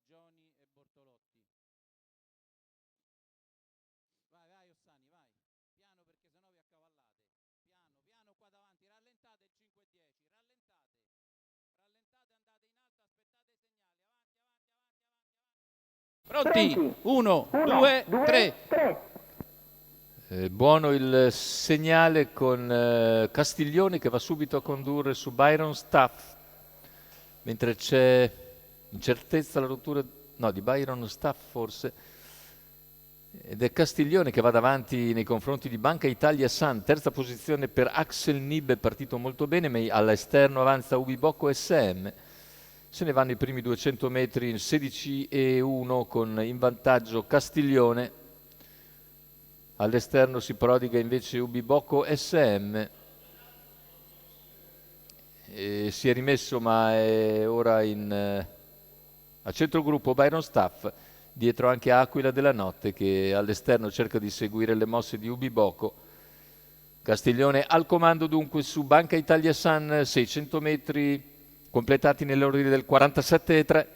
Gioni e Bortolotti. Vai, vai Ossani, vai. Piano perché sennò vi accavallate. Piano, piano qua davanti, rallentate il 5 e 10, rallentate. Rallentate, andate in alto, aspettate i segnali. Avanti, avanti, avanti, avanti. Pronti? 1, 2, 3. Buono il segnale con Castiglione che va subito a condurre su Byron Staff, mentre c'è incertezza la rottura, no, di Byron Staff forse, ed è Castiglione che va davanti nei confronti di Banca Italia San, terza posizione per Axel Nib, è partito molto bene, ma all'esterno avanza Ubi Bocco SM. Se ne vanno i primi 200 metri in 16 e 1 con in vantaggio Castiglione. All'esterno si prodiga invece Ubi Bocco SM. Si è rimesso ma è ora a centrogruppo Byron Staff, dietro anche Aquila della Notte che all'esterno cerca di seguire le mosse di Ubi Bocco. Castiglione al comando dunque su Banca Italia San, 600 metri completati nell'ordine del 47,3.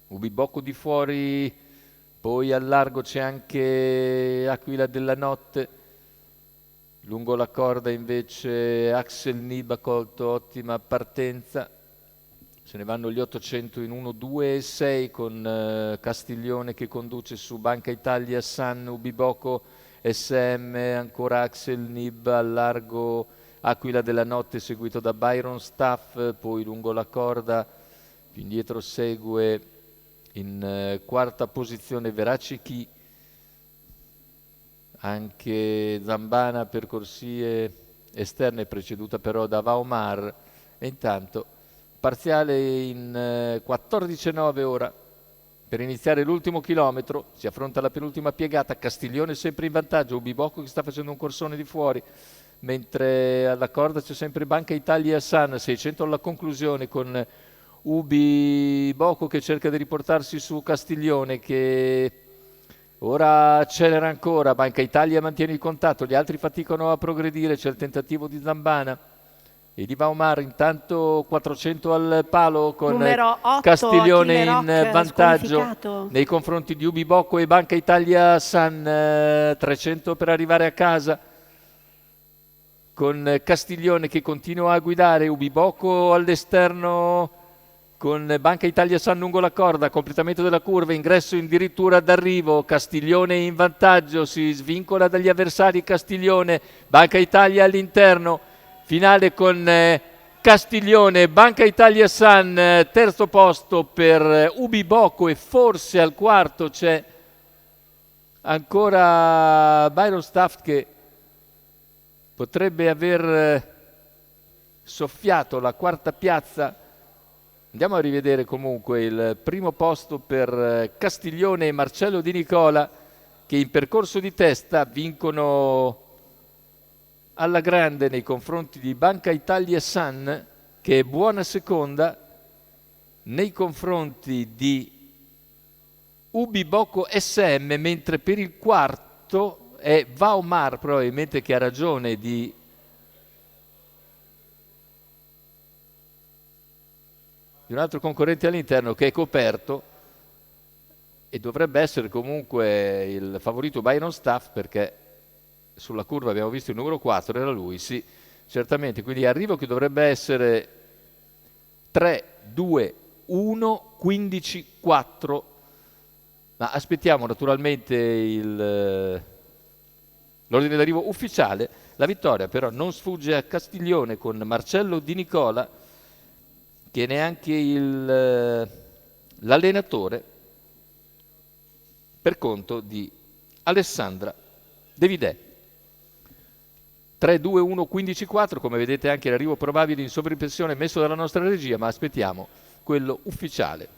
Ubi Bocco di fuori, poi al largo c'è anche Aquila della Notte. Lungo la corda invece Axel Nib ha colto ottima partenza. Se ne vanno gli 800 in 1, 2 e 6 con Castiglione che conduce su Banca Italia San, Ubi Bocco SM, ancora Axel Nib al largo Aquila della Notte seguito da Byron Staff, poi lungo la corda più indietro segue in quarta posizione Verace Chi, anche Zambana per corsie esterne preceduta però da Vaomar, e intanto parziale in 14,9 ora per iniziare l'ultimo chilometro. Si affronta la penultima piegata, Castiglione sempre in vantaggio, Ubi Bocco che sta facendo un corsone di fuori, mentre alla corda c'è sempre Banca Italia San, 600 alla conclusione con Ubi Bocco che cerca di riportarsi su Castiglione che ora accelera ancora. Banca Italia mantiene il contatto, gli altri faticano a progredire, c'è il tentativo di Zambana e di Vaumar, intanto 400 al palo con Numero 8, Castiglione Achille in Rock, vantaggio squalificato. nei confronti di Ubi Bocco e Banca Italia San, 300 per arrivare a casa con Castiglione che continua a guidare, Ubi Bocco all'esterno con Banca Italia San lungo la corda, completamento della curva, ingresso addirittura d'arrivo, Castiglione in vantaggio, si svincola dagli avversari Castiglione, Banca Italia all'interno, finale con Castiglione, Banca Italia San, terzo posto per Ubi Bocco e forse al quarto c'è ancora Byron Staff che potrebbe aver soffiato la quarta piazza. Andiamo a rivedere comunque il primo posto per Castiglione e Marcello Di Nicola che in percorso di testa vincono alla grande nei confronti di Banca Italia San che è buona seconda, nei confronti di Ubi Bocco SM, mentre per il quarto è Vaomar probabilmente che ha ragione di un altro concorrente all'interno che è coperto e dovrebbe essere comunque il favorito Byron Staff perché sulla curva abbiamo visto il numero 4, era lui, sì, certamente, quindi arrivo che dovrebbe essere 3, 2, 1, 15, 4, ma aspettiamo naturalmente l'ordine d'arrivo ufficiale. La vittoria però non sfugge a Castiglione con Marcello Di Nicola che neanche l'allenatore per conto di Alessandra De Vidè. 3, 2, 1, 15, 4, come vedete anche l'arrivo probabile in sovrimpressione messo dalla nostra regia, ma aspettiamo quello ufficiale.